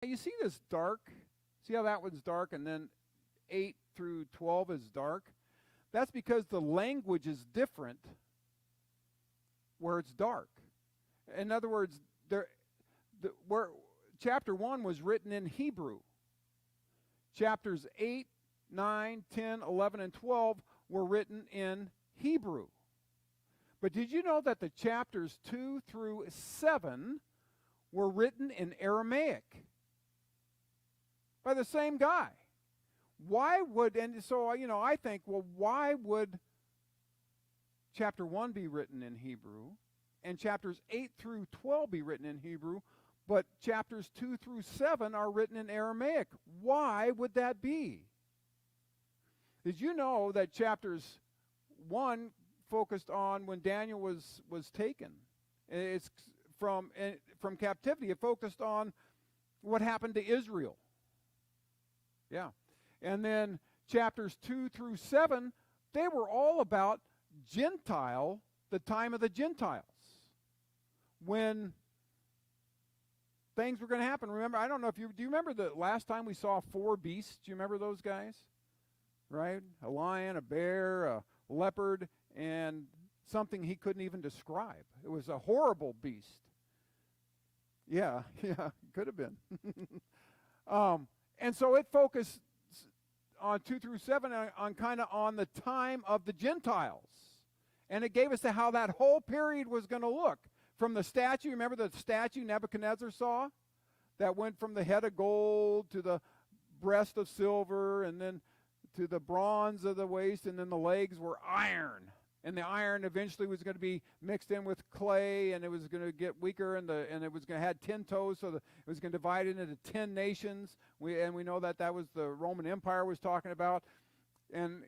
You see this dark? See how that one's dark and then 8 through 12 is dark? That's because the language is different where it's dark. In other words, where chapter 1 was written in Hebrew. Chapters 8, 9, 10, 11, and 12 were written in Hebrew. But did you know that the chapters 2 through 7 were written in Aramaic by the same guy? Why would, and so, I think, well, why would chapter 1 be written in Hebrew and chapters 8 through 12 be written in Hebrew, but chapters 2 through 7 are written in Aramaic? Why would that be? Did you know that chapters 1 focused on when Daniel was taken? It's from captivity. It focused on what happened to Israel. Yeah. And then chapters 2 through 7, they were all about the time of the Gentiles. When things were going to happen. Remember, I don't know if do you remember the last time we saw 4 beasts? Do you remember those guys? Right? A lion, a bear, a leopard, and something he couldn't even describe. It was a horrible beast. Yeah, could have been. And so it focused on 2 through 7 on kind of on the time of the Gentiles. And it gave us how that whole period was going to look. From the statue, remember the statue Nebuchadnezzar saw? That went from the head of gold to the breast of silver and then to the bronze of the waist, and then the legs were iron. And the iron eventually was going to be mixed in with clay, and it was going to get weaker, and it was going to have 10 toes, so it was going to divide it into 10 nations. We know that was the Roman Empire was talking about, and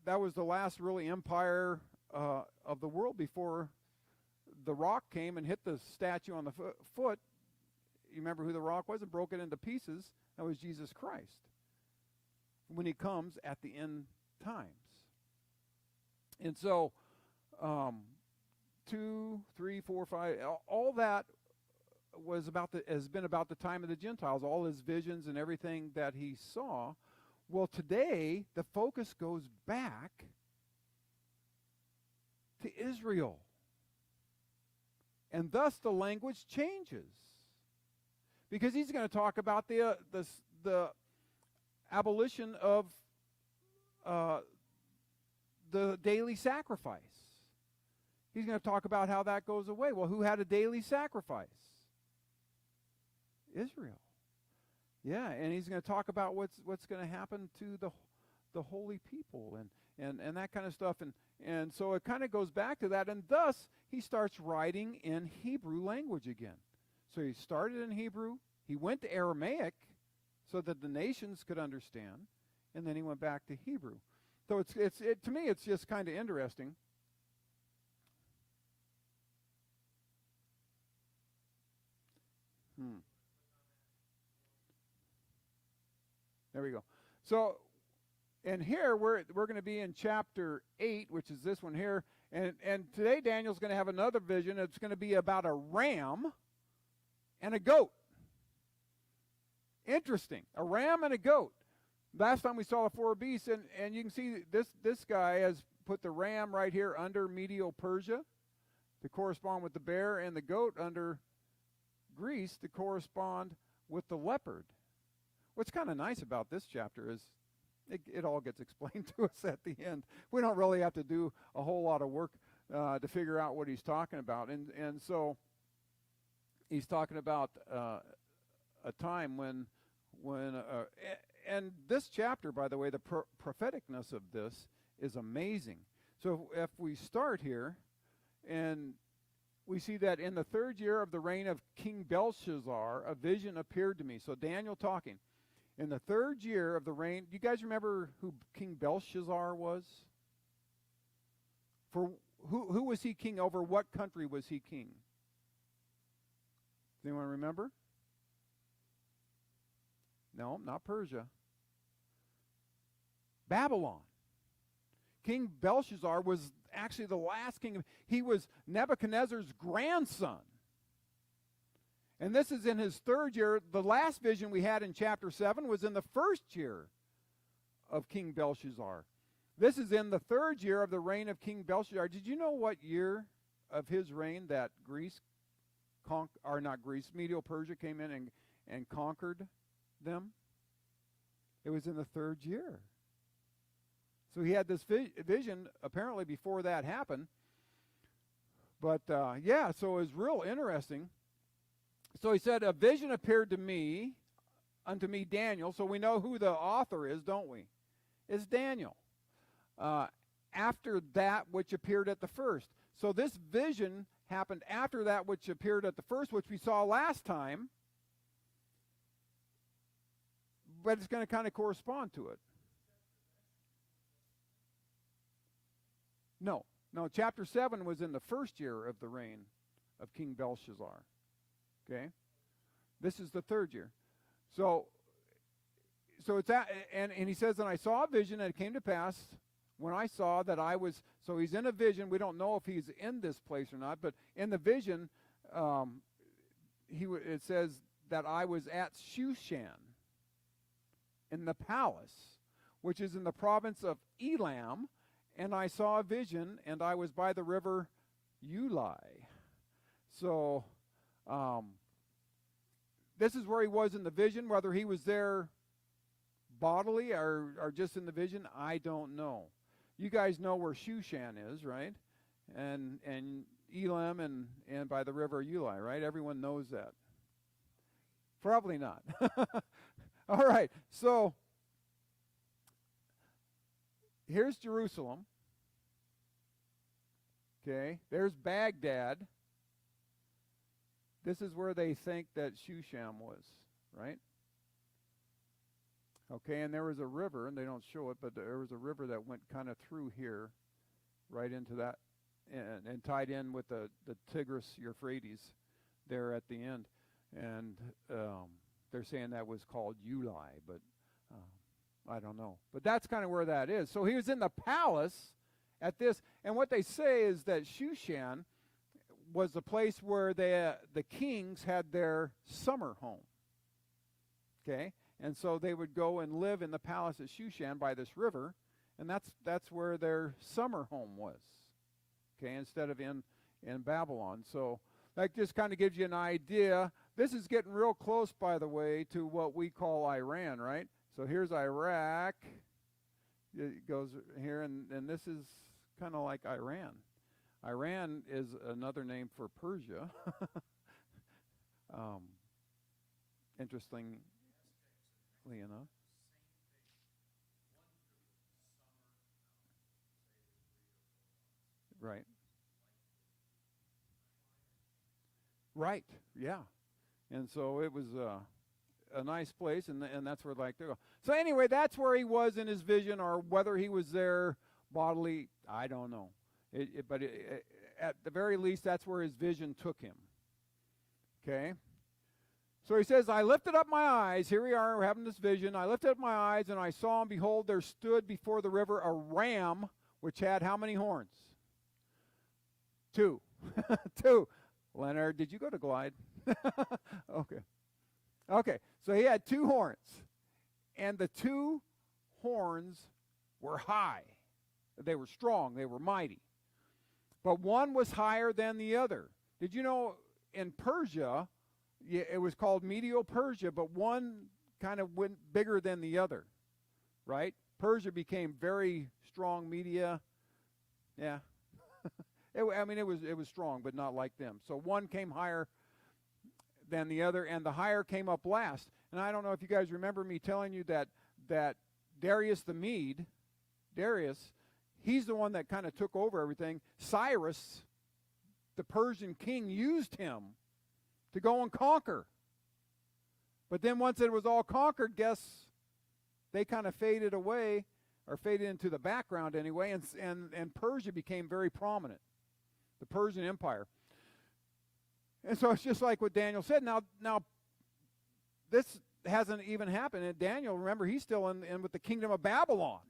that was the last really empire of the world before the rock came and hit the statue on the foot. You remember who the rock was and broke it into pieces? That was Jesus Christ. When he comes at the end times. And so 2, 3, 4, 5, all that has been about the time of the Gentiles, all his visions and everything that he saw. Well, today the focus goes back to Israel. And thus the language changes. Because he's going to talk about the abolition of the daily sacrifice. He's going to talk about how that goes away. Well, who had a daily sacrifice? Israel. Yeah, and he's going to talk about what's going to happen to the holy people and that kind of stuff. And so it kind of goes back to that. And thus, he starts writing in Hebrew language again. So he started in Hebrew. He went to Aramaic so that the nations could understand. And then he went back to Hebrew. So to me, it's just kind of interesting. There we go. So, and here we're going to be in chapter 8, which is this one here. And today Daniel's going to have another vision. It's going to be about a ram and a goat. Interesting. A ram and a goat. Last time we saw the 4 beasts, and you can see this guy has put the ram right here under Medo-Persia to correspond with the bear, and the goat under Greece to correspond with the leopard. What's kind of nice about this chapter is it all gets explained to us at the end. We don't really have to do a whole lot of work to figure out what he's talking about. And so he's talking about a time when and this chapter, by the way, the propheticness of this is amazing. So if we start here, and we see that in the 3rd year of the reign of King Belshazzar, a vision appeared to me. So Daniel talking. In the 3rd year of the reign, do you guys remember who King Belshazzar was? For who was he king over? What country was he king? Does anyone remember? No, not Persia. Babylon. King Belshazzar was actually the last king. He was Nebuchadnezzar's grandson. And this is in his third year. The last vision we had in chapter 7 was in the first year of King Belshazzar. This is in the third year of the reign of King Belshazzar. Did you know what year of his reign that Medo-Persia came in and conquered them? It was in the third year. So he had this vision apparently before that happened. But so it was real interesting. So he said, a vision appeared to me, unto me Daniel. So we know who the author is, don't we? It's Daniel. After that which appeared at the first. So this vision happened after that which appeared at the first, which we saw last time. But it's going to kind of correspond to it. No, chapter 7 was in the first year of the reign of King Belshazzar. Okay? This is the third year. So it's that, and he says, and I saw a vision, and it came to pass when I saw that I was, so he's in a vision. We don't know if he's in this place or not, but in the vision, it says that I was at Shushan in the palace, which is in the province of Elam, and I saw a vision, and I was by the river Ulai. So this is where he was in the vision. Whether he was there bodily or just in the vision, I don't know. You guys know where Shushan is, right? And Elam and by the river Ulai, right? Everyone knows that. Probably not. All right, so here's Jerusalem. Okay, there's Baghdad. This is where they think that Shushan was, right? Okay, and there was a river, and they don't show it, but there was a river that went kind of through here, right into that, and tied in with the Tigris Euphrates there at the end. And they're saying that was called Ulai, but I don't know. But that's kind of where that is. So he was in the palace at this, and what they say is that Shushan was the place where the kings had their summer home. Okay? And so they would go and live in the palace at Shushan by this river, and that's where their summer home was. Okay, instead of in Babylon. So that just kind of gives you an idea. This is getting real close, by the way, to what we call Iran, right? So here's Iraq. It goes here, and this is kind of like Iran. Iran is another name for Persia. Interestingly enough. Right. Right, yeah. And so it was a nice place, and that's where I'd like to go. So anyway, that's where he was in his vision, or whether he was there bodily, I don't know. But at the very least, that's where his vision took him. Okay? So he says, I lifted up my eyes. Here we are, we're having this vision. I lifted up my eyes, and I saw, and behold, there stood before the river a ram, which had how many horns? 2. 2. Leonard, did you go to Glide? Okay, so he had 2 horns. And the 2 horns were high. They were strong. They were mighty. But one was higher than the other. Did you know in Persia, it was called Medo-Persia, but one kind of went bigger than the other, right? Persia became very strong. Media, yeah. It was strong, but not like them. So one came higher than the other, and the higher came up last. And I don't know if you guys remember me telling you that Darius the Mede, he's the one that kind of took over everything. Cyrus, the Persian king, used him to go and conquer. But then once it was all conquered, they kind of faded away, or faded into the background anyway, and Persia became very prominent, the Persian Empire. And so it's just like what Daniel said. Now this hasn't even happened. And Daniel, remember, he's still in with the kingdom of Babylon.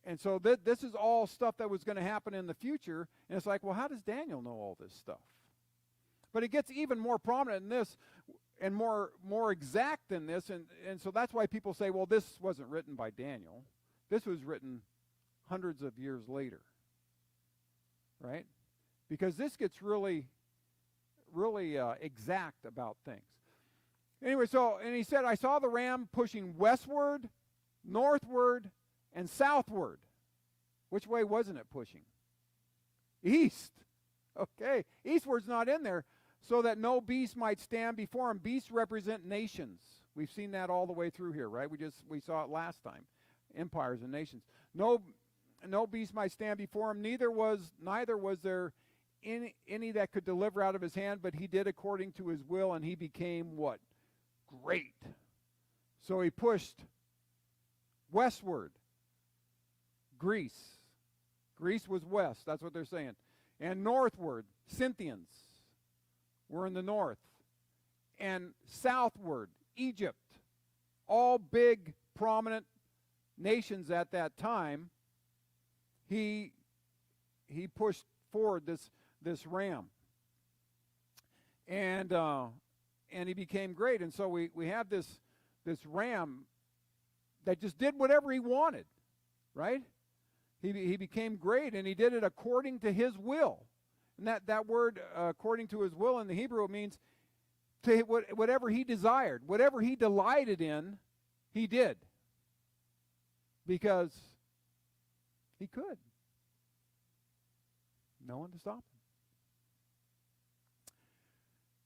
And so this is all stuff that was going to happen in the future. And it's like, well, how does Daniel know all this stuff? But it gets even more prominent in this and more exact than this. And so that's why people say, well, this wasn't written by Daniel. This was written hundreds of years later. Right? Because this gets really exact about things. Anyway, and he said, I saw the ram pushing westward, northward, and southward. Which way wasn't it pushing? East. Okay. Eastward's not in there, so that no beast might stand before him. Beasts represent nations. We've seen that all the way through here, right? We saw it last time. Empires and nations. No beast might stand before him, neither was there any that could deliver out of his hand, but he did according to his will, and he became what? Great. So he pushed westward. Greece. Greece was west. That's what they're saying. And northward. Scythians were in the north. And southward. Egypt. All big, prominent nations at that time. He pushed forward this ram. And he became great. And so we have this ram that just did whatever he wanted, right? He became great, and he did it according to his will. And that word, according to his will, in the Hebrew, it means to whatever he desired, whatever he delighted in, he did. Because he could. No one to stop him.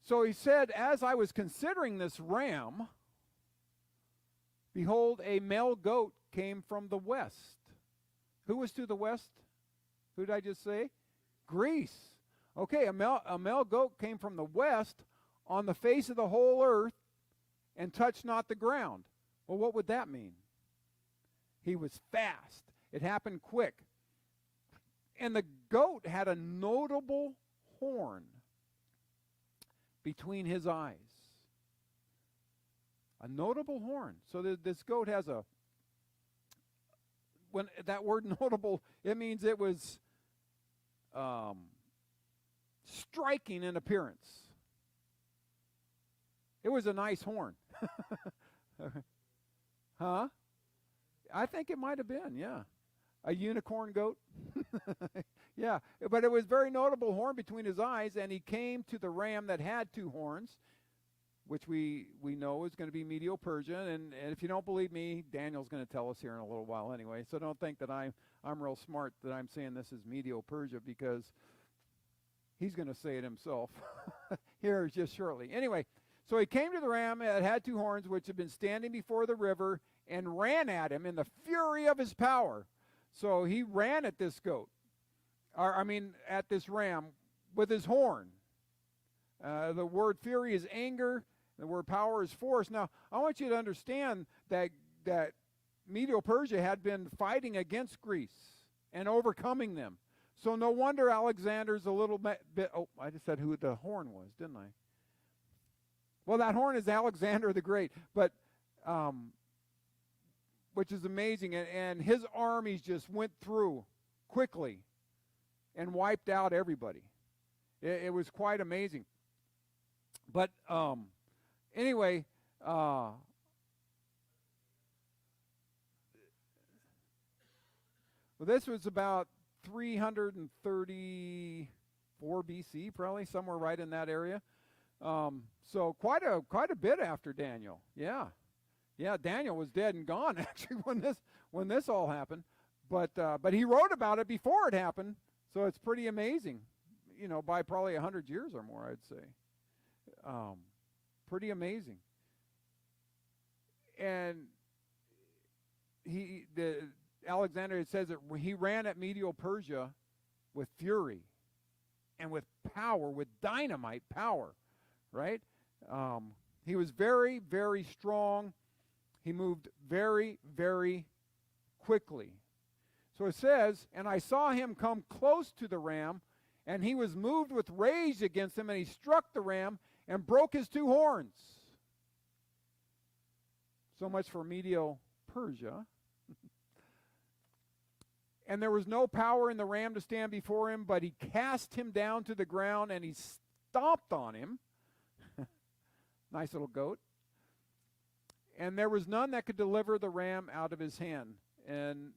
So he said, as I was considering this ram, behold, a male goat came from the west. Who was to the west? Who did I just say? Greece. Okay, a male goat came from the west on the face of the whole earth and touched not the ground. Well, what would that mean? He was fast. It happened quick. And the goat had a notable horn between his eyes. A notable horn. So this goat has when that word notable, it means it was striking in appearance. It was a nice horn. Huh? I think it might have been, yeah. A unicorn goat? Yeah, but it was very notable horn between his eyes, and he came to the ram that had two horns, which we know is going to be Medo-Persia, and if you don't believe me, Daniel's going to tell us here in a little while anyway, so don't think that I'm real smart that I'm saying this is Medo-Persia, because he's going to say it himself here just shortly. Anyway, so he came to the ram that had two horns, which had been standing before the river, and ran at him in the fury of his power. So he ran at this goat, at this ram with his horn. The word fury is anger. The word power is force. Now, I want you to understand that Medo-Persia had been fighting against Greece and overcoming them. So no wonder Alexander's a little bit, I just said who the horn was, didn't I? Well, that horn is Alexander the Great, but which is amazing. And his armies just went through quickly and wiped out everybody. It was quite amazing. But anyway, well, this was about 334 BC, probably somewhere right in that area. So quite a bit after Daniel. Yeah, Daniel was dead and gone actually when this all happened. But he wrote about it before it happened, so it's pretty amazing. By probably 100 years or more, I'd say. Pretty amazing. And Alexander, it says that he ran at Medo-Persia with fury and with power, with dynamite power, right? He was very, very strong. He moved very, very quickly. So it says, and I saw him come close to the ram, and he was moved with rage against him, and he struck the ram and broke his two horns. So much for Medo-Persia. And there was no power in the ram to stand before him, but he cast him down to the ground, and he stomped on him. Nice little goat. And there was none that could deliver the ram out of his hand. And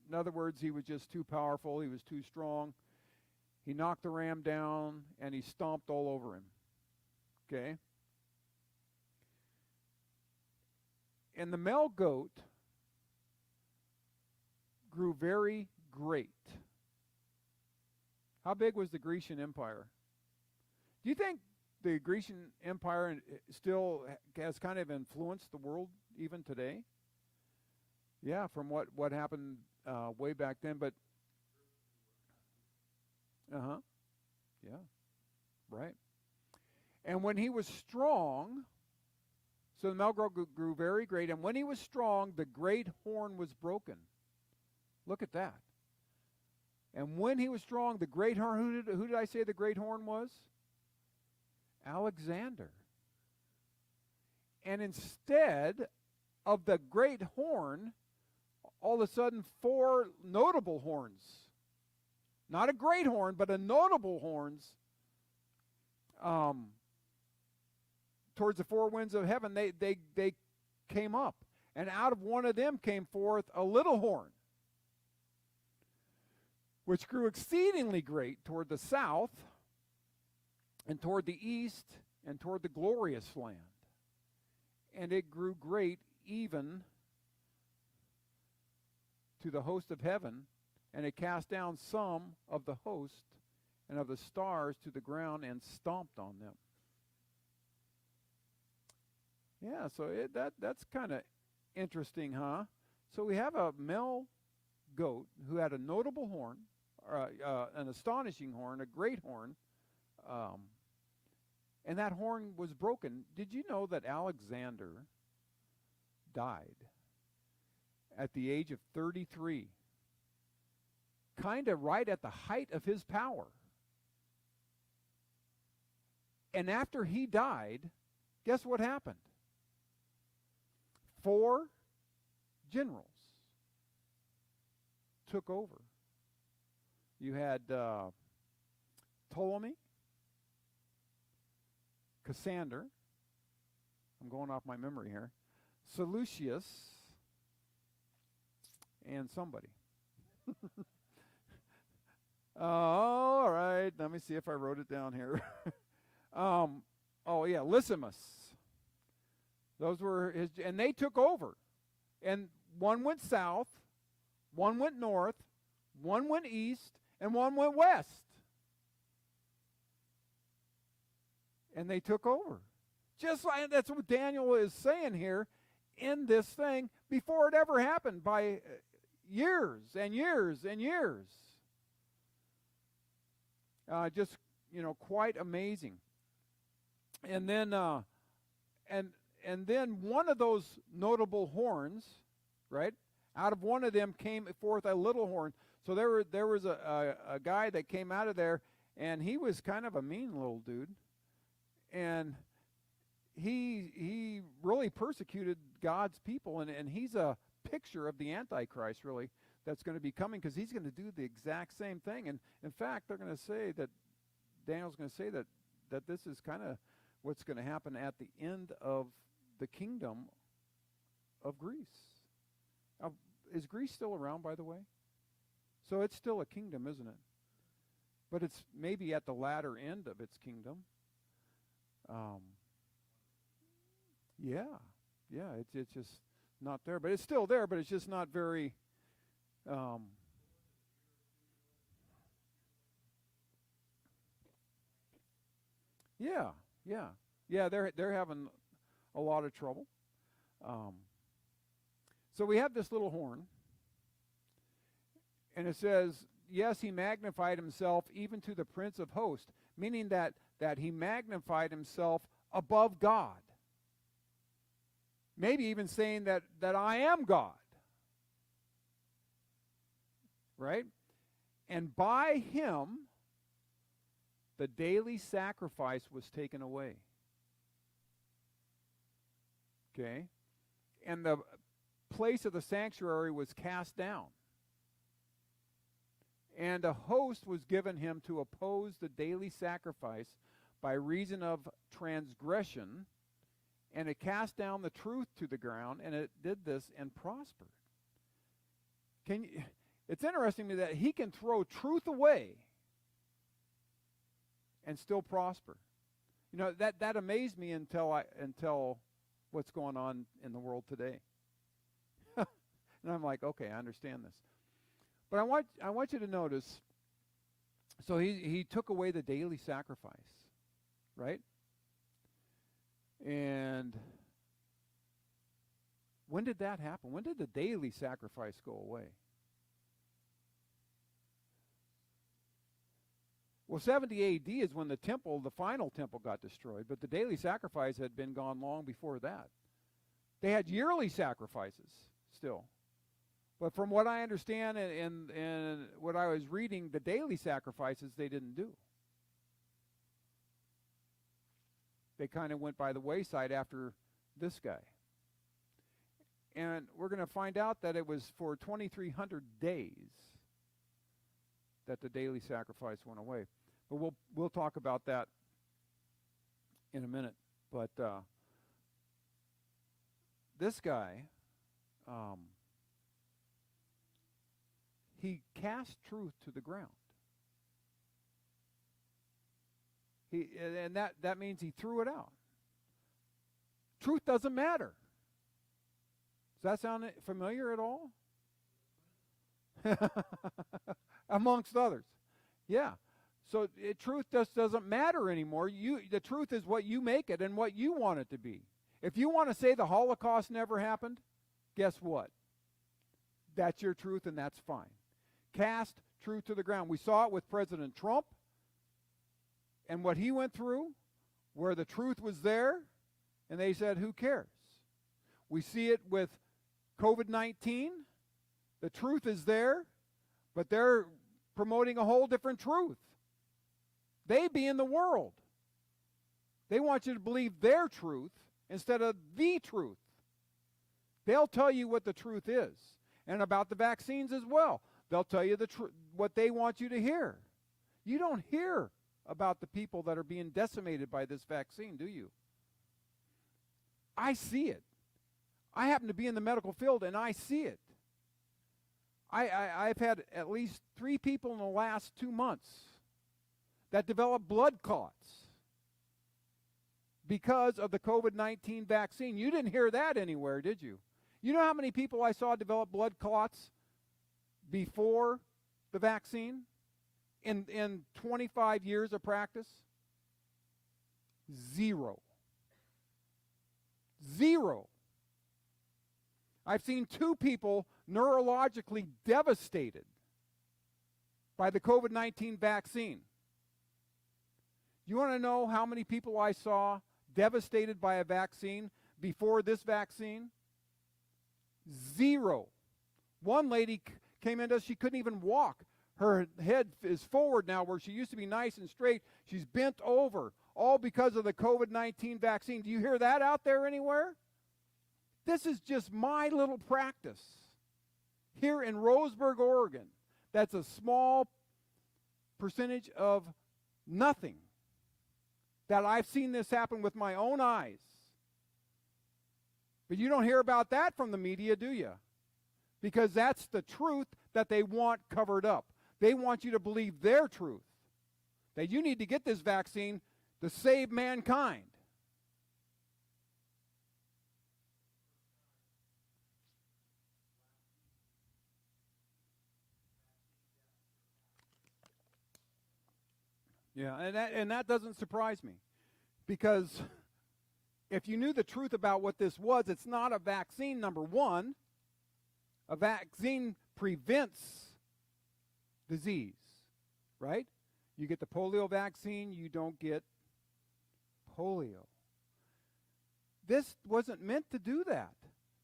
in other words, he was just too powerful. He was too strong. He knocked the ram down, and he stomped all over him. Okay? And the male goat grew very great. How big was the Grecian Empire? Do you think the Grecian Empire still has kind of influenced the world even today? Yeah, from what happened way back then, but yeah, right. And when he was strong, so the male goat grew very great, and when he was strong, the great horn was broken. Look at that. And when he was strong, the great horn, who did I say the great horn was? Alexander. And instead of the great horn, all of a sudden 4 notable horns, not a great horn, but a notable horns, towards the 4 winds of heaven, they came up. And out of one of them came forth a little horn, which grew exceedingly great toward the south, and toward the east, and toward the glorious land. And it grew great even to the host of heaven, and it cast down some of the host and of the stars to the ground and stomped on them. Yeah, so that's kind of interesting, huh? So we have a male goat who had a notable horn, an astonishing horn, a great horn, and that horn was broken. Did you know that Alexander died at the age of 33? Kind of right at the height of his power. And after he died, guess what happened? 4 generals took over. You had Ptolemy, Cassander, I'm going off my memory here, Seleucus, and somebody. All right, let me see if I wrote it down here. Lysimus. Those were his, and they took over. And one went south, one went north, one went east, and one went west. And they took over. Just like that's what Daniel is saying here in this thing before it ever happened, by years and years and years. Just, quite amazing. And then and then one of those notable horns, right? Out of one of them came forth a little horn. So there was a guy that came out of there, and he was kind of a mean little dude. And he really persecuted God's people, and he's a picture of the Antichrist, really, that's going to be coming, because he's going to do the exact same thing. And in fact, they're going to say that, Daniel's going to say that this is kind of what's going to happen at the end of the kingdom of Greece. Is Greece still around, by the way? So it's still a kingdom, isn't it? But it's maybe at the latter end of its kingdom. It's just not there. But it's still there, but it's just not very... they're having a lot of trouble. So we have this little horn, and it says, yes, he magnified himself even to the Prince of Hosts, meaning that he magnified himself above God. Maybe even saying that I am God. Right? And by him, the daily sacrifice was taken away. Okay? And the place of the sanctuary was cast down. And a host was given him to oppose the daily sacrifice by reason of transgression, and it cast down the truth to the ground, and it did this and prospered. It's interesting to me that he can throw truth away and still prosper. You know, that amazed me until what's going on in the world today. And I'm like, okay, I understand this. But I want you to notice, so he took away the daily sacrifice, right? And when did that happen? When did the daily sacrifice go away? Well, 70 AD is when the final temple got destroyed, but the daily sacrifice had been gone long before that. They had yearly sacrifices still. But from what I understand and what I was reading, the daily sacrifices they didn't do. They kind of went by the wayside after this guy. And we're going to find out that it was for 2,300 days that the daily sacrifice went away. But we'll talk about that in a minute. But this guy, he cast truth to the ground. And that means he threw it out. Truth doesn't matter. Does that sound familiar at all? Amongst others. Yeah. So truth just doesn't matter anymore. The truth is what you make it and what you want it to be. If you want to say the Holocaust never happened, guess what? That's your truth, and that's fine. Cast truth to the ground. We saw it with President Trump and what he went through, where the truth was there, and they said, who cares? We see it with COVID-19. The truth is there, but they're promoting a whole different truth. They be in the world. They want you to believe their truth instead of the truth. They'll tell you what the truth is, and about the vaccines as well. They'll tell you what they want you to hear. You don't hear about the people that are being decimated by this vaccine, do you? I see it. I happen to be in the medical field, and I see it. I've had at least 3 people in the last 2 months that developed blood clots because of the COVID-19 vaccine. You didn't hear that anywhere, did you? You know how many people I saw develop blood clots before the vaccine in 25 years of practice? 0. 0. I've seen 2 people neurologically devastated by the COVID-19 vaccine. You want to know how many people I saw devastated by a vaccine before this vaccine? 0. One lady came into us, she couldn't even walk. Her head is forward now where she used to be nice and straight. She's bent over, all because of the COVID-19 vaccine. Do you hear that out there anywhere? This is just my little practice here in Roseburg, Oregon. That's a small percentage of nothing that I've seen this happen with my own eyes. But you don't hear about that from the media, do you? Because that's the truth that they want covered up. They want you to believe their truth, that you need to get this vaccine to save mankind. Yeah, and that doesn't surprise me, because if you knew the truth about what this was, it's not a vaccine, number one. A vaccine prevents disease, right? You get the polio vaccine, you don't get polio. This wasn't meant to do that.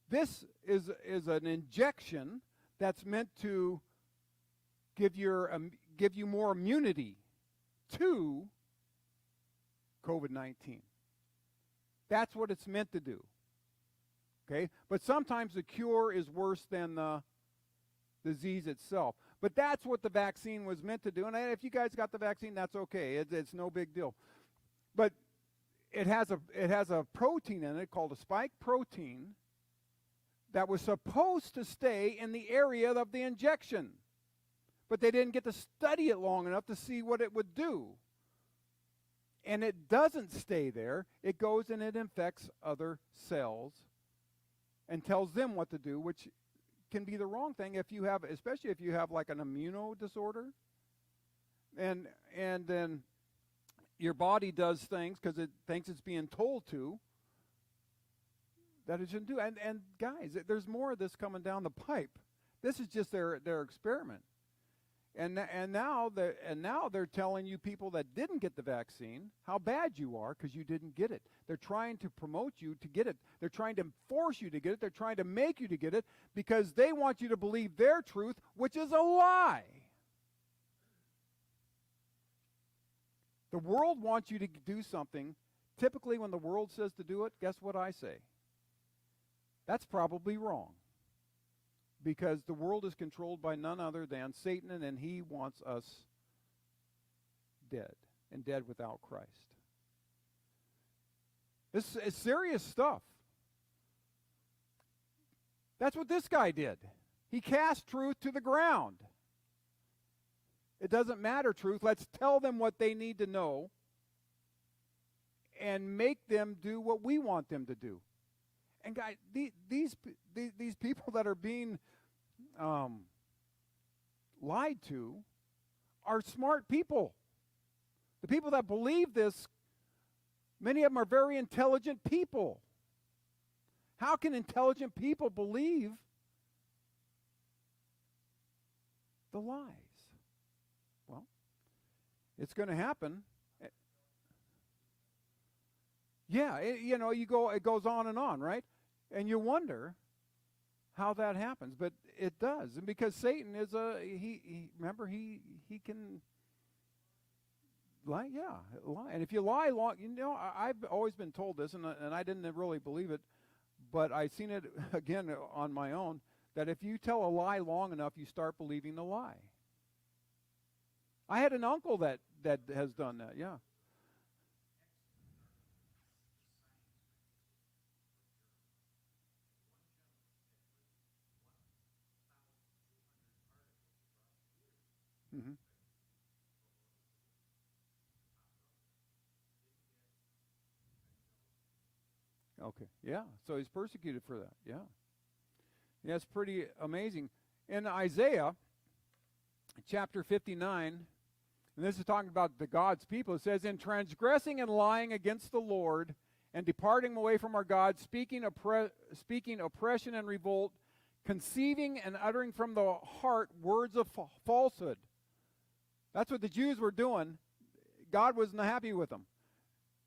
This is an injection that's meant to give you more immunity to COVID-19. That's what it's meant to do. Okay? But sometimes the cure is worse than the disease itself. But that's what the vaccine was meant to do. And if you guys got the vaccine, that's okay. It's no big deal. But it has a protein in it called a spike protein that was supposed to stay in the area of the injection. But they didn't get to study it long enough to see what it would do. And it doesn't stay there. It goes and it infects other cells and tells them what to do, which can be the wrong thing if you have, especially if you have like an immuno disorder. And then your body does things because it thinks it's being told to that it shouldn't do. And guys, there's more of this coming down the pipe. This is just their experiment. And now they're telling you people that didn't get the vaccine how bad you are because you didn't get it. They're trying to promote you to get it. They're trying to force you to get it. They're trying to make you to get it because they want you to believe their truth, which is a lie. The world wants you to do something. Typically, when the world says to do it, guess what I say? That's probably wrong. Because the world is controlled by none other than Satan, and he wants us dead, and dead without Christ. This is serious stuff. That's what this guy did. He cast truth to the ground. It doesn't matter, truth. Let's tell them what they need to know and make them do what we want them to do. And guys, these people that are being lied to are smart people. The people that believe this, many of them are very intelligent people. How can intelligent people believe the lies? Well, it's going to happen. Yeah, it goes on and on, right? And you wonder how that happens, but it does. And because Satan is remember he can lie, lie. And if you lie long, I've always been told this, and I didn't really believe it, but I've seen it again on my own, that if you tell a lie long enough, you start believing the lie. I had an uncle that has done that, yeah. Mm-hmm. Okay, yeah. So he's persecuted for that, yeah. Yeah, it's pretty amazing. In Isaiah chapter 59, and this is talking about the God's people, it says, in transgressing and lying against the Lord and departing away from our God, speaking oppression and revolt, conceiving and uttering from the heart words of falsehood. That's what the Jews were doing. God wasn't happy with them.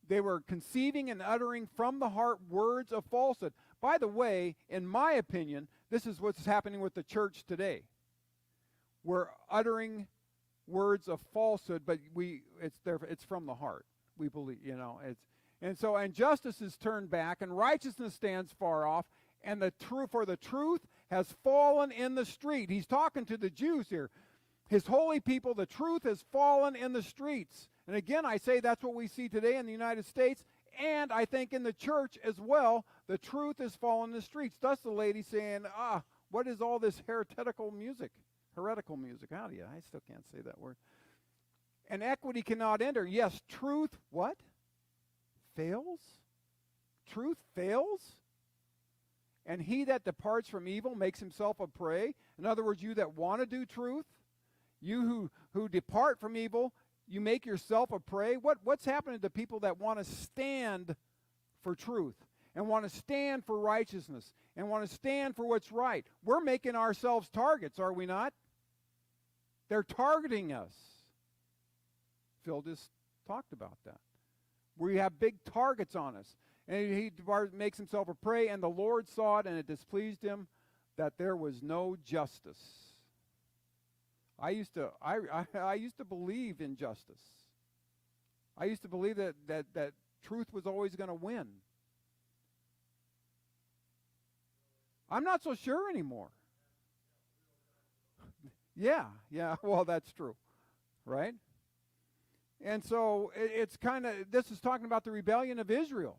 They were conceiving and uttering from the heart words of falsehood. By the way, in my opinion, this is what's happening with the church today. We're uttering words of falsehood, but it's from the heart. We believe, and justice is turned back, and righteousness stands far off, and the truth has fallen in the street. He's talking to the Jews here. His holy people, the truth has fallen in the streets. And again, I say that's what we see today in the United States, and I think in the church as well. The truth has fallen in the streets. Thus the lady saying, what is all this heretical music? Heretical music. I still can't say that word. And equity cannot enter. Yes, truth, what? Fails? Truth fails? And he that departs from evil makes himself a prey. In other words, you that want to do truth, you who depart from evil, you make yourself a prey. What's happening to people that want to stand for truth and want to stand for righteousness and want to stand for what's right? We're making ourselves targets, are we not? They're targeting us. Phil just talked about that. We have big targets on us. And he makes himself a prey, and the Lord saw it, and it displeased him that there was no justice. I used to believe in justice. I used to believe that truth was always going to win. I'm not so sure anymore. Yeah, well, that's true, right? And so it's kind of, this is talking about the rebellion of Israel.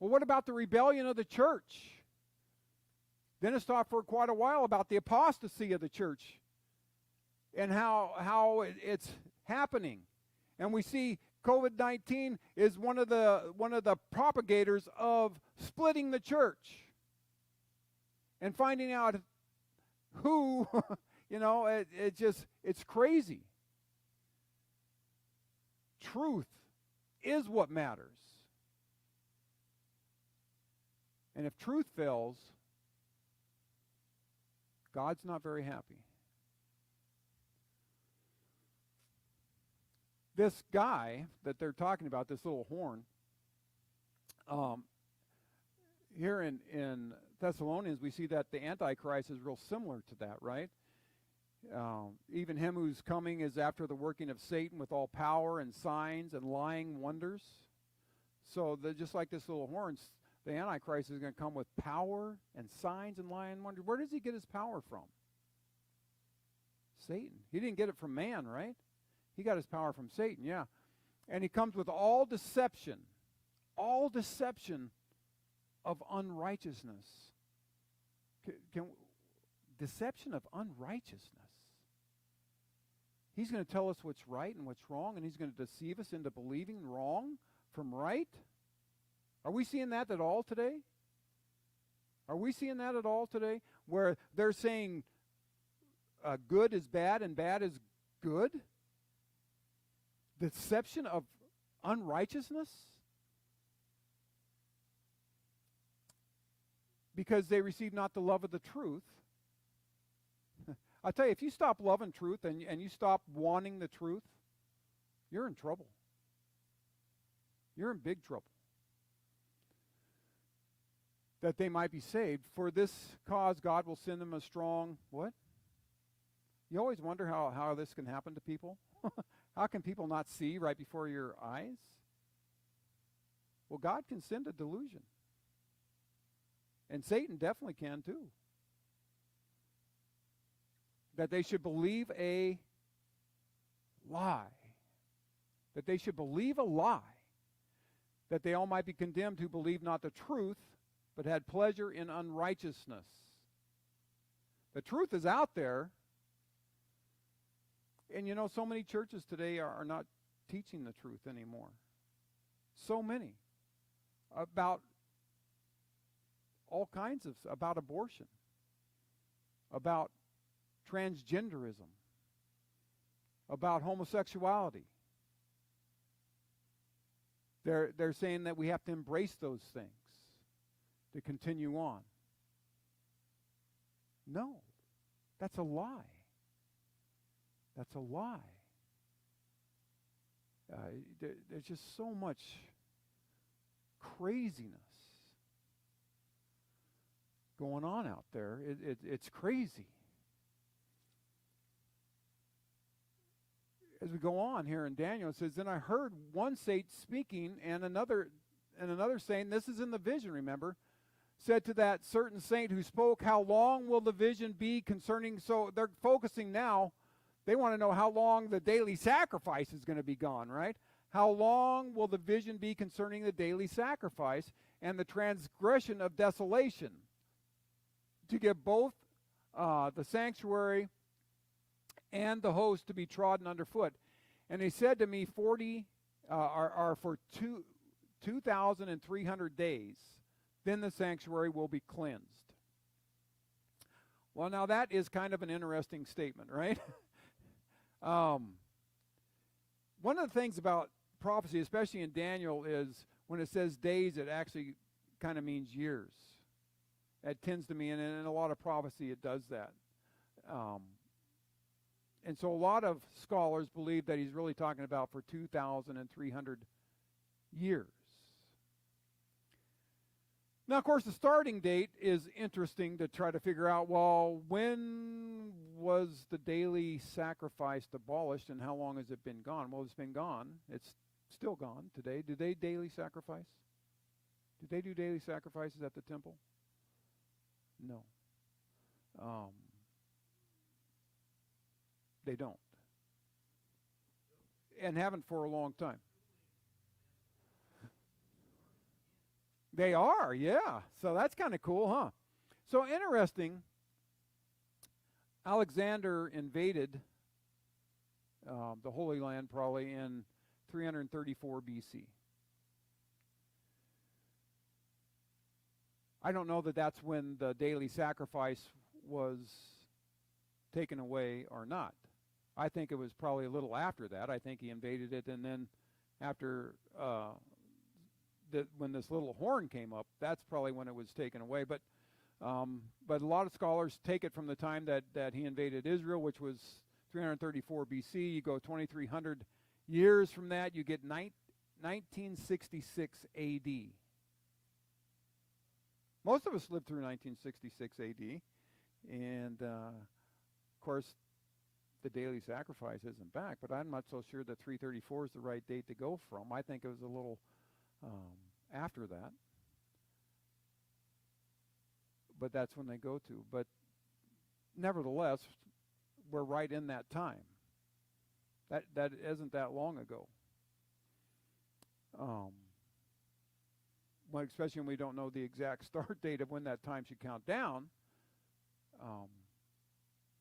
Well, what about the rebellion of the church? Then it's talked for quite a while about the apostasy of the church and how it's happening. And we see COVID-19 is one of the propagators of splitting the church and finding out who, it's crazy. Truth is what matters. And if truth fails, God's not very happy. This guy that they're talking about, this little horn, here in Thessalonians, we see that the Antichrist is real similar to that, right? Even him who's coming is after the working of Satan with all power and signs and lying wonders. So just like this little horn, the Antichrist is going to come with power and signs and lying wonders. Where does he get his power from? Satan. He didn't get it from man, right? He got his power from Satan, yeah. And he comes with all deception of unrighteousness. Deception of unrighteousness. He's going to tell us what's right and what's wrong, and he's going to deceive us into believing wrong from right. Are we seeing that at all today? Are we seeing that at all today? Where they're saying good is bad and bad is good? Deception of unrighteousness? Because they receive not the love of the truth. I tell you, if you stop loving truth and you stop wanting the truth, you're in trouble. You're in big trouble. That they might be saved. For this cause God will send them a strong, what? You always wonder how this can happen to people. How can people not see right before your eyes? Well, God can send a delusion. And Satan definitely can too. That they should believe a lie. That they should believe a lie. That they all might be condemned who believe not the truth, but had pleasure in unrighteousness. The truth is out there. And so many churches today are not teaching the truth anymore. So many. About all kinds of, about abortion. About transgenderism. About homosexuality. They're saying that we have to embrace those things to continue on. No, that's a lie. That's a lie. There's just so much craziness going on out there. It's crazy. As we go on here in Daniel, it says, "Then I heard one saint speaking, and another saying," this is in the vision, remember, "said to that certain saint who spoke, how long will the vision be concerning," so they're focusing now, they want to know how long the daily sacrifice is going to be gone, right? How long will the vision be concerning the daily sacrifice and the transgression of desolation, to give both the sanctuary and the host to be trodden underfoot? And he said to me, 40 are for 2,300 days, then the sanctuary will be cleansed. Well, now that is kind of an interesting statement, right? One of the things about prophecy, especially in Daniel, is when it says days, it actually kind of means years. It tends to mean, and in a lot of prophecy, it does that. And so a lot of scholars believe that he's really talking about for 2,300 years. Now, of course, the starting date is interesting to try to figure out, well, when was the daily sacrifice abolished and how long has it been gone? Well, it's been gone. It's still gone today. Do they daily sacrifice? Do they do daily sacrifices at the temple? No. They don't. and haven't for a long time. They are, yeah. So that's kind of cool, huh? So interesting. Alexander invaded the Holy Land probably in 334 BC. I don't know that that's when the daily sacrifice was taken away or not. I think it was probably a little after that. I think he invaded it, and then after when this little horn came up, that's probably when it was taken away. But a lot of scholars take it from the time that he invaded Israel, which was 334 BC. You go 2,300 years from that, you get 1966 AD. Most of us lived through 1966 AD, and of course, the daily sacrifice isn't back, but I'm not so sure that 334 is the right date to go from. I think it was a little after that. But that's when they go to. But nevertheless, we're right in that time. That isn't that long ago. Especially when we don't know the exact start date of when that time should count down.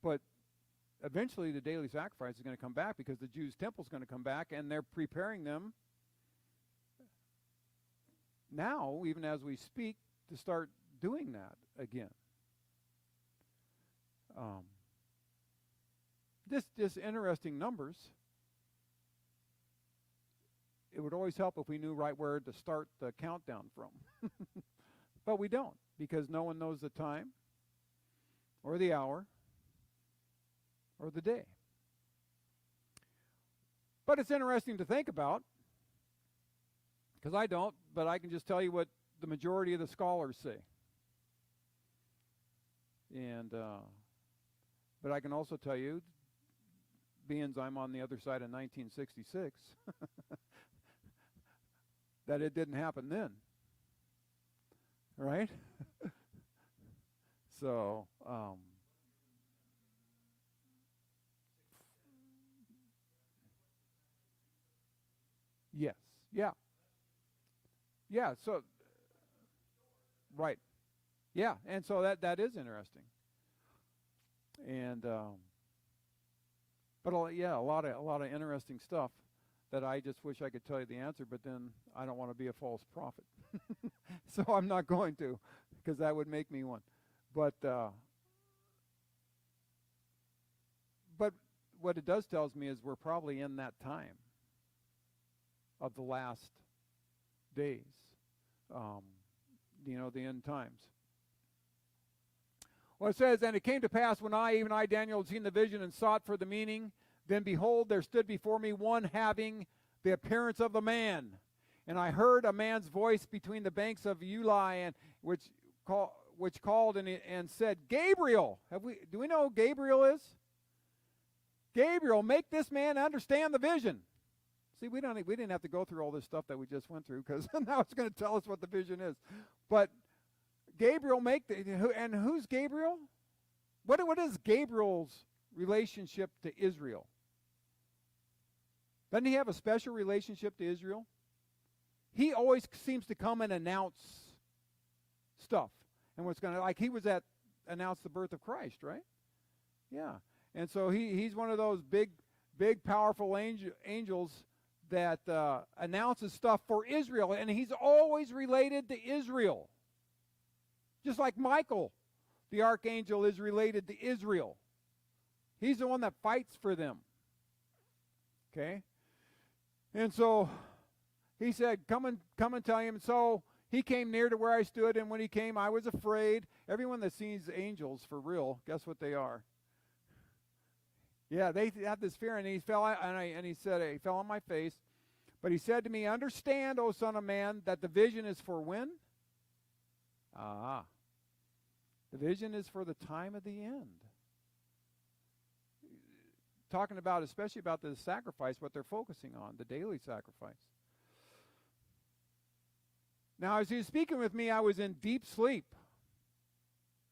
But eventually the daily sacrifice is going to come back because the Jews' temple is going to come back, and they're preparing them now, even as we speak, to start doing that again. Just interesting numbers. It would always help if we knew right where to start the countdown from. But we don't, because no one knows the time or the hour or the day. But it's interesting to think about, because I don't, but I can just tell you what the majority of the scholars say. And but I can also tell you, being I'm on the other side of 1966, that it didn't happen then. Right? So, yes. Yeah. Yeah, so right. Yeah, and so that is interesting. And but a lot of interesting stuff that I just wish I could tell you the answer, but then I don't want to be a false prophet. So I'm not going to, because that would make me one. But what it does tells me is we're probably in that time of the last days, the end times. Well, it says, and it came to pass when even I, Daniel, had seen the vision and sought for the meaning, then behold, there stood before me one having the appearance of a man. And I heard a man's voice between the banks of Ulai, and which called and said, Gabriel. Do we know who Gabriel is? Gabriel, make this man understand the vision. See, we didn't have to go through all this stuff that we just went through, because now it's going to tell us what the vision is. But Gabriel, and who's Gabriel? What is Gabriel's relationship to Israel? Doesn't he have a special relationship to Israel? He always seems to come and announce stuff. And what's going to, like he was announced the birth of Christ, right? Yeah. And so he's one of those big, powerful angels that announces stuff for Israel. And he's always related to Israel. Just like Michael, the archangel, is related to Israel. He's the one that fights for them. Okay? And so he said, come and tell him. So he came near to where I stood, and when he came, I was afraid. Everyone that sees angels for real, guess what they are? Yeah, they have this fear, and he fell, and he said, he fell on my face. But he said to me, understand, O son of man, that the vision is for when? The vision is for the time of the end. Talking about, especially about the sacrifice, what they're focusing on, the daily sacrifice. Now, as he was speaking with me, I was in deep sleep.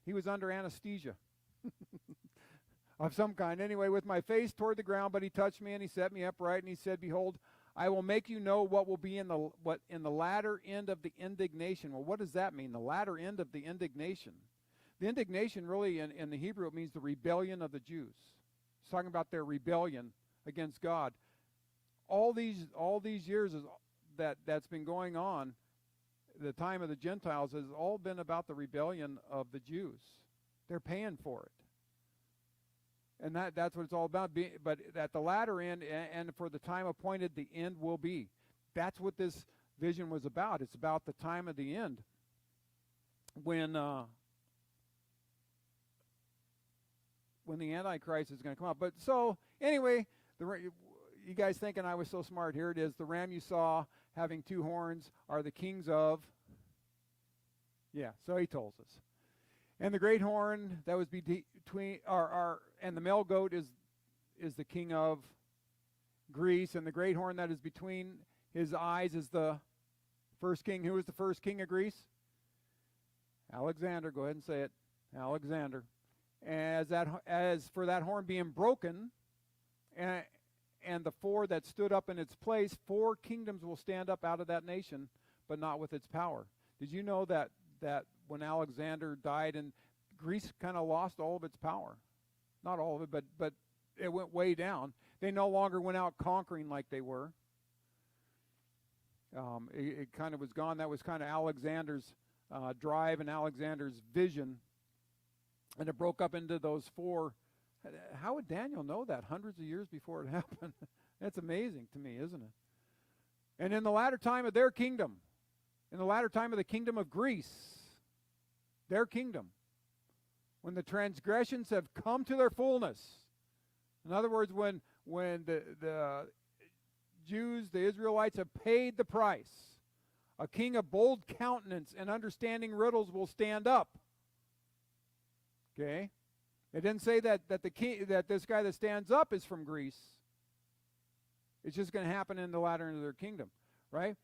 He was under anesthesia. of some kind. Anyway, with my face toward the ground, but he touched me and he set me upright, and he said, Behold, I will make you know what will be in the latter end of the indignation. Well, what does that mean? The latter end of the indignation. The indignation really in the Hebrew, it means the rebellion of the Jews. It's talking about their rebellion against God. All these years that's been going on, the time of the Gentiles, has all been about the rebellion of the Jews. They're paying for it. And that's what it's all about. But at the latter end, and for the time appointed, the end will be. That's what this vision was about. It's about the time of the end, when the Antichrist is going to come out. But so anyway, you guys thinking I was so smart? Here it is. The ram you saw having two horns are the kings of. Yeah. So he tells us. And the great horn that was between, and the male goat is the king of Greece, and the great horn that is between his eyes is the first king. Who is the first king of Greece? Alexander. Go ahead and say it, Alexander. As for that horn being broken, and the four that stood up in its place, 4 kingdoms will stand up out of that nation, but not with its power. Did you know that when Alexander died, and Greece kind of lost all of its power? Not all of it, but it went way down. They no longer went out conquering like they were. It kind of was gone. That was kind of Alexander's drive and Alexander's vision. And it broke up into those 4. How would Daniel know that hundreds of years before it happened? That's amazing to me, isn't it? And in the latter time of their kingdom, in the latter time of the kingdom of Greece, their kingdom, when the transgressions have come to their fullness. In other words, when the Jews, the Israelites, have paid the price, a king of bold countenance and understanding riddles will stand up. Okay? It didn't say that this guy that stands up is from Greece. It's just going to happen in the latter end of their kingdom, right?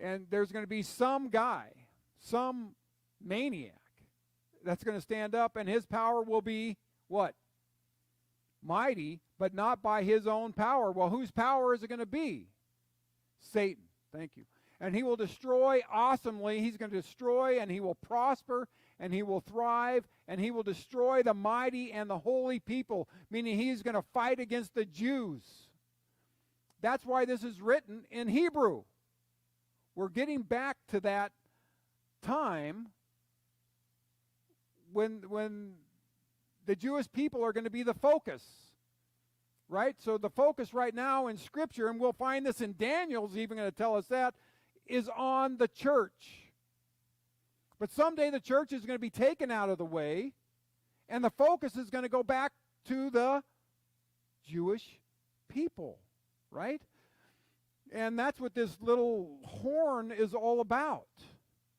And there's going to be some guy, some maniac, that's going to stand up, and his power will be what? Mighty, but not by his own power. Well, whose power is it going to be? Satan. Thank you. And he will destroy awesomely. He's going to destroy, and he will prosper, and he will thrive, and he will destroy the mighty and the holy people, meaning he's going to fight against the Jews. That's why this is written in Hebrew. We're getting back to that time when the Jewish people are going to be the focus, right? So the focus right now in Scripture, and we'll find this in Daniel's even going to tell us that, is on the church. But someday the church is going to be taken out of the way, and the focus is going to go back to the Jewish people, right? And that's what this little horn is all about.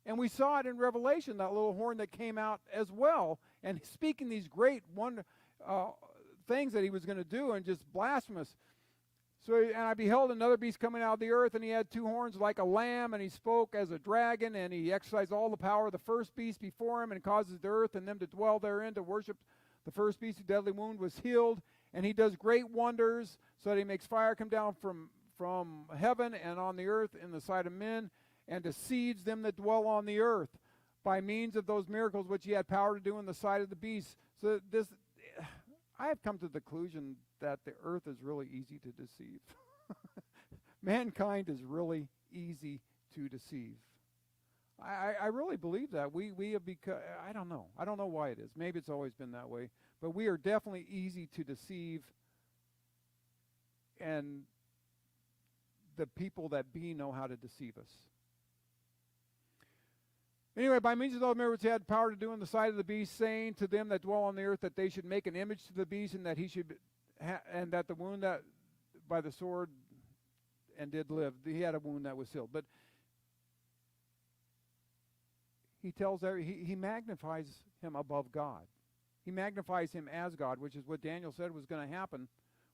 And we saw it in Revelation, that little horn that came out as well, and speaking these great things that he was going to do, and just blasphemous. So, and I beheld another beast coming out of the earth, and he had 2 horns like a lamb, and he spoke as a dragon, and he exercised all the power of the first beast before him, and causes the earth and them to dwell therein to worship the first beast. Whose deadly wound was healed, and he does great wonders, so that he makes fire come down from heaven and on the earth in the sight of men, and deceives them that dwell on the earth by means of those miracles which he had power to do in the sight of the beast. So I have come to the conclusion that the earth is really easy to deceive. Mankind is really easy to deceive. I really believe that. We have become, I don't know why it is. Maybe it's always been that way. But we are definitely easy to deceive, and the people that be know how to deceive us. Anyway, by means of those miracles he had power to do in the sight of the beast, saying to them that dwell on the earth that they should make an image to the beast, and that he should, and that the wound that by the sword and did live. He had a wound that was healed, but he magnifies him above God. He magnifies him as God, which is what Daniel said was going to happen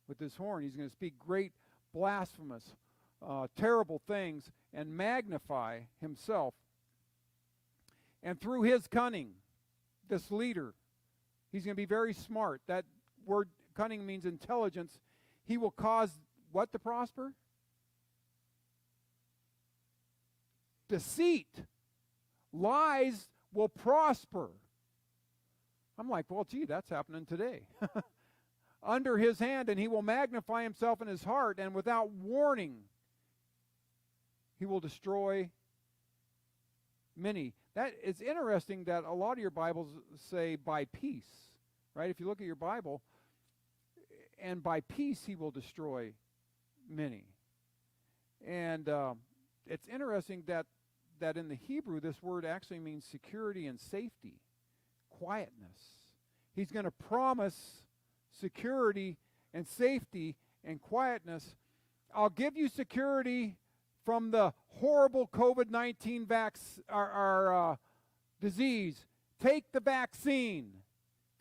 with this horn. He's going to speak great, blasphemous, terrible things and magnify himself. And through his cunning, this leader, he's going to be very smart. That word cunning means intelligence. He will cause what to prosper? Deceit. Lies will prosper. I'm like, well, gee, that's happening today. Under his hand, and he will magnify himself in his heart, and without warning, he will destroy many. That is interesting that a lot of your Bibles say by peace, right? If you look at your Bible, and by peace he will destroy many. And it's interesting that in the Hebrew, this word actually means security and safety, quietness. He's going to promise security and safety and quietness. I'll give you security from the horrible COVID-19 disease. Take the vaccine.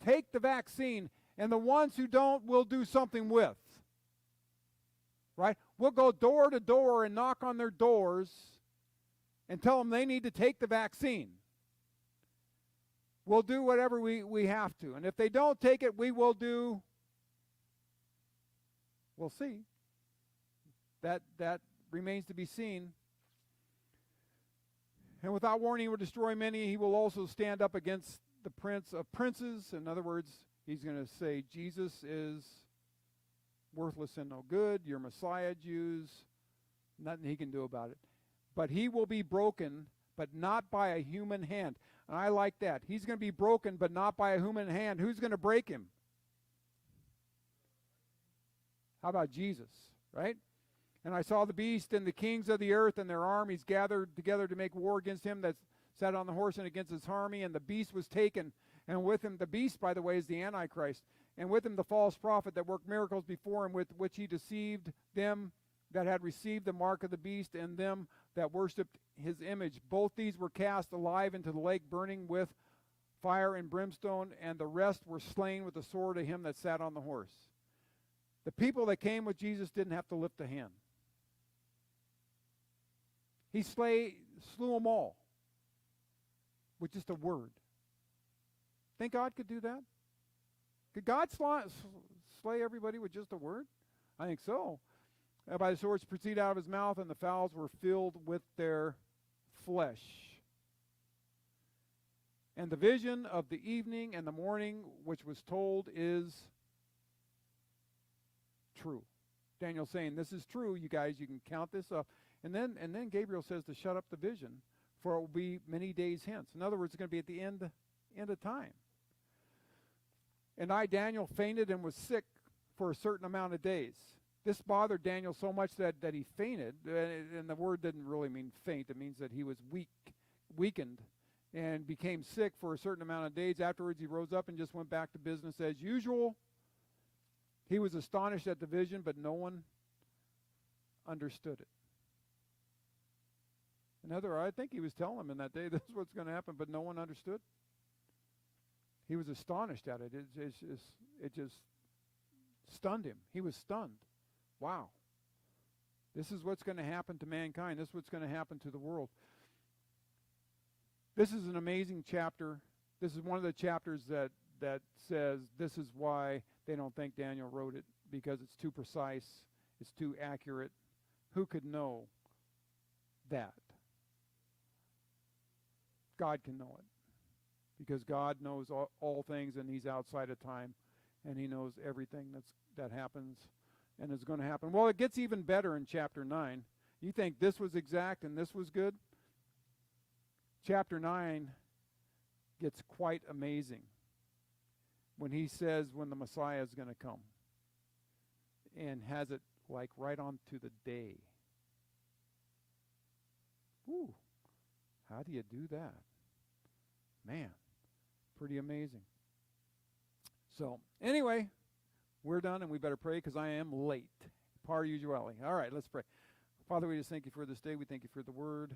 Take the vaccine. And the ones who don't, we'll do something with. Right? We'll go door to door and knock on their doors and tell them they need to take the vaccine. We'll do whatever we have to. And if they don't take it, we will do. We'll see. That remains to be seen. And without warning, he will destroy many. He will also stand up against the prince of princes. In other words, he's going to say, Jesus is worthless and no good. You're Messiah, Jews. Nothing he can do about it. But he will be broken, but not by a human hand. And I like that. He's going to be broken, but not by a human hand. Who's going to break him? How about Jesus, right? And I saw the beast and the kings of the earth and their armies gathered together to make war against him that sat on the horse and against his army. And the beast was taken. And with him, the beast, by the way, is the Antichrist. And with him the false prophet that worked miracles before him, with which he deceived them that had received the mark of the beast and them that worshipped his image. Both these were cast alive into the lake burning with fire and brimstone, and the rest were slain with the sword of him that sat on the horse. The people that came with Jesus didn't have to lift a hand. He slew them all with just a word. Think God could do that? Could God slay everybody with just a word? I think so. By the swords proceed out of his mouth, and the fowls were filled with their flesh. And the vision of the evening and the morning which was told is true. Daniel's saying, this is true, you guys, you can count this up. And then Gabriel says to shut up the vision, for it will be many days hence. In other words, it's going to be at the end of time. And I, Daniel, fainted and was sick for a certain amount of days. This bothered Daniel so much that he fainted, and the word didn't really mean faint. It means that he was weakened, and became sick for a certain amount of days. Afterwards, he rose up and just went back to business as usual. He was astonished at the vision, but no one understood it. I think he was telling him in that day, this is what's going to happen, but no one understood. He was astonished at it. It just stunned him. He was stunned. Wow. This is what's going to happen to mankind. This is what's going to happen to the world. This is an amazing chapter. This is one of the chapters that says this is why they don't think Daniel wrote it, because it's too precise, it's too accurate. Who could know that? God can know it, because God knows all things, and he's outside of time, and he knows everything that happens and is going to happen. Well, it gets even better in chapter 9. You think this was exact and this was good? Chapter 9 gets quite amazing when he says when the Messiah is going to come, and has it like right on to the day. Ooh, how do you do that? Man, pretty amazing. So anyway, we're done, and we better pray because I am late. Par usuale. All right, let's pray. Father, we just thank you for this day. We thank you for the word.